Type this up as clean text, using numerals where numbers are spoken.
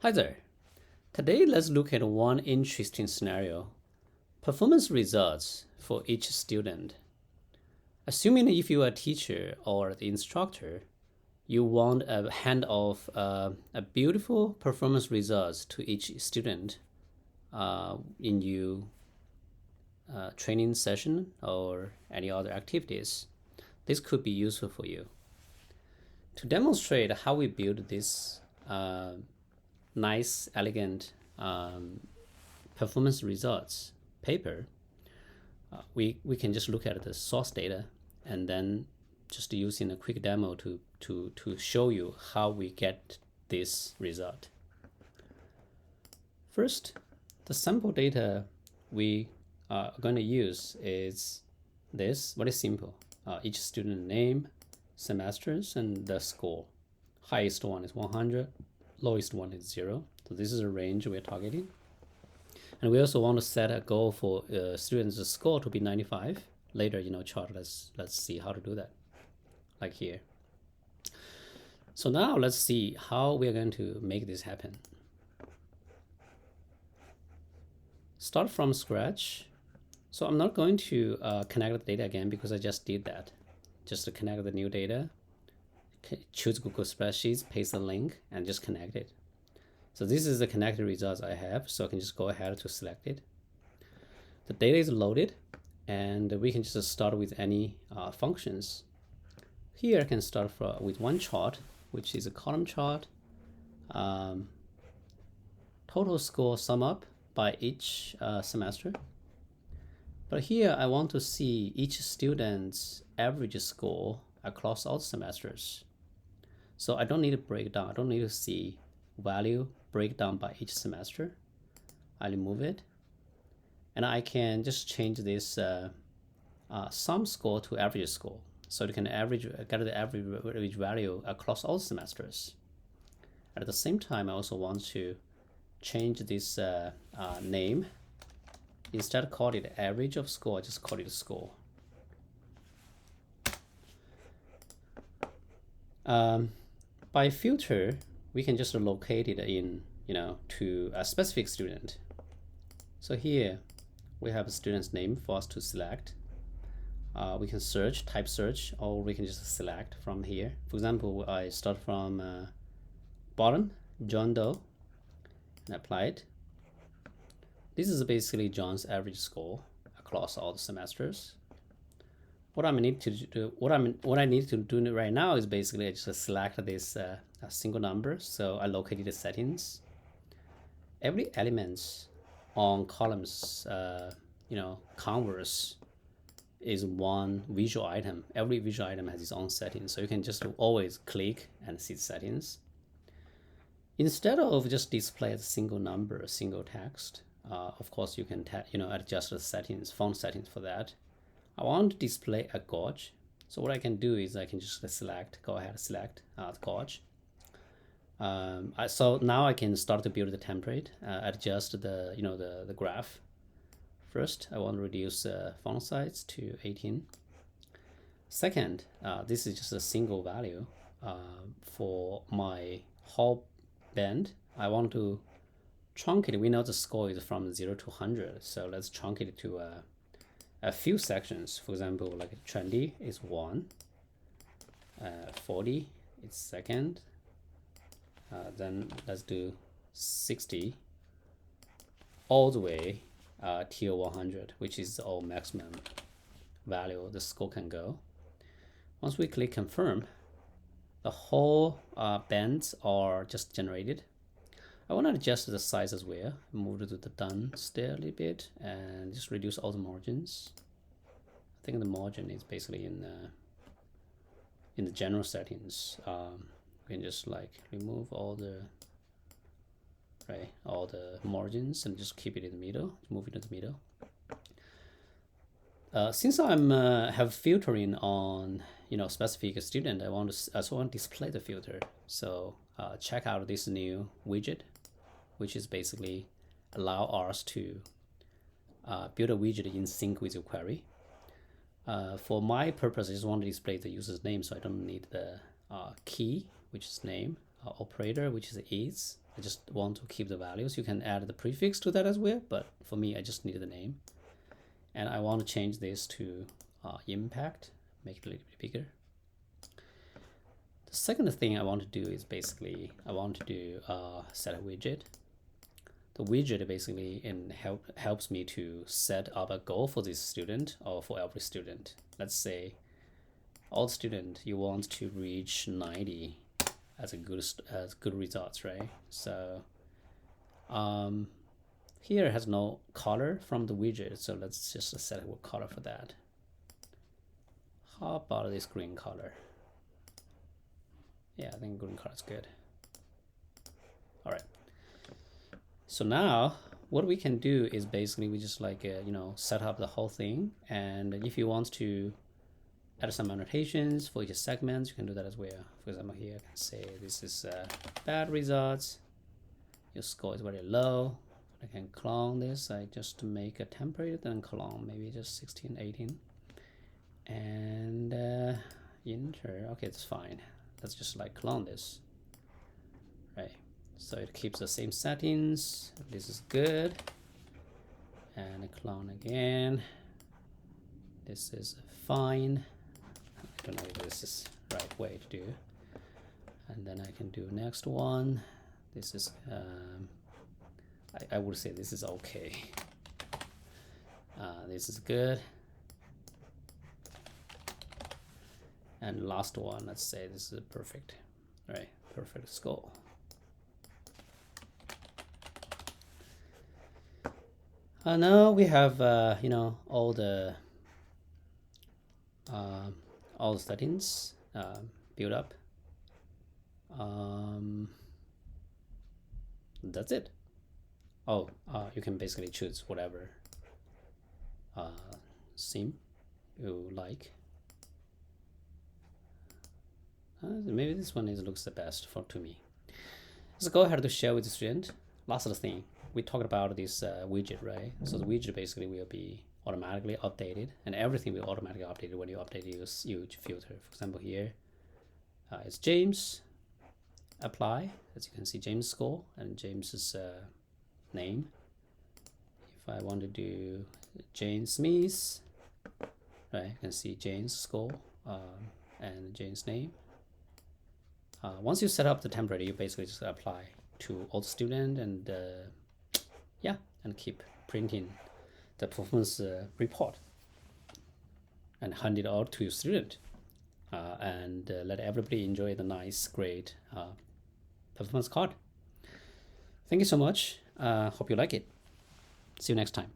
Hi there. Today, let's look at one interesting scenario: performance results for each student. Assuming if you are a teacher or the instructor, you want a hand of a beautiful performance results to each student in your training session or any other activities. This could be useful for you. To demonstrate how we build this nice, elegant performance results paper, we can just look at the source data and then just using a quick demo to show you how we get this result. First, the sample data we are going to use is this, very simple. Each student name, semesters, and the score. Highest one is 100, lowest one is 0. So this is a range we're targeting. And we also want to set a goal for students' score to be 95. Later, chart, let's see how to do that, like here. So now let's see how we're going to make this happen. Start from scratch. So I'm not going to connect the data again because I just did that. Just to connect the new data, choose Google Spreadsheets, paste the link, and just connect it. So this is the connected results I have, so I can just go ahead to select it. The data is loaded, and we can just start with any functions. Here I can start with one chart, which is a column chart. Total score sum up by each semester. But here I want to see each student's average score across all semesters. So I don't need a breakdown. I don't need to see value breakdown by each semester. I remove it. And I can just change this sum score to average score. So you can get the average value across all semesters. At the same time, I also want to change this name. Instead of call it average of score, just call it score. By filter, we can just locate it in, to a specific student. So here we have a student's name for us to select. We can search, type search, or we can just select from here. For example, I start from bottom, John Doe, and apply it. This is basically John's average score across all the semesters. What I need to do right now is basically just select this a single number. So I located the settings. Every element on columns, canvas is one visual item. Every visual item has its own settings, so you can just always click and see settings. Instead of just display a single number, a single text, of course you can adjust the settings, font settings for that. I want to display a gauge, so what I can do is I can just go ahead select the gauge. So now I can start to build the template, adjust the graph. First, I want to reduce font size to 18. Second, this is just a single value for my whole band. I want to truncate it. We know the score is from 0 to 100, so let's truncate it to a few sections. For example, like trendy is 1, 40 is second, then let's do 60 all the way till 100, which is our maximum value the score can go. Once we click confirm, the whole bands are just generated. I want to adjust the size as well. Move it to the done still a little bit and just reduce all the margins. I think the margin is basically in the general settings. We can just remove all the margins and just keep it in the middle. Move it to the middle. Since I'm have filtering on specific student, I want to display the filter. So check out this new widget, which is basically allow us to build a widget in sync with your query. For my purpose, I just want to display the user's name, so I don't need the key, which is name, operator, which is I just want to keep the values. You can add the prefix to that as well, but for me, I just need the name. And I want to change this to impact, make it a little bit bigger. The second thing I want to do is basically, I want to do set a widget. The widget basically helps me to set up a goal for this student or for every student. Let's say all student, you want to reach 90 as good results, right? So here has no color from the widget, so let's just set a color for that. How about this green color? Yeah, I think green color is good. All right. So now what we can do is basically we just like set up the whole thing, and if you want to add some annotations for each segment, you can do that as well. For example, here I can say this is bad results. Your score is very low. I can clone this. I just make a template, then clone maybe just 16, 18, and enter. Okay, it's fine. Let's just like clone this, right? So it keeps the same settings. This is good. And clone again. This is fine. I don't know if this is the right way to do. And then I can do next one. This is I would say this is okay. This is good. And last one, let's say this is perfect. All right, perfect score. Now we have all the settings built up. That's it. Oh, you can basically choose whatever theme you like. Maybe this one looks the best to me. Let's go ahead to share with the student. Last thing, we talked about this widget, right? So the widget basically will be automatically updated, and everything will automatically update when you update your filter. For example, here it's James. Apply. As you can see, James score and James's name. If I want to do Jane Smith, right? You can see Jane's score and Jane's name. Once you set up the template, you basically just apply to all the student, and and keep printing the performance report and hand it out to your student, and let everybody enjoy the nice, great performance card. Thank you so much. Hope you like it. See you next time.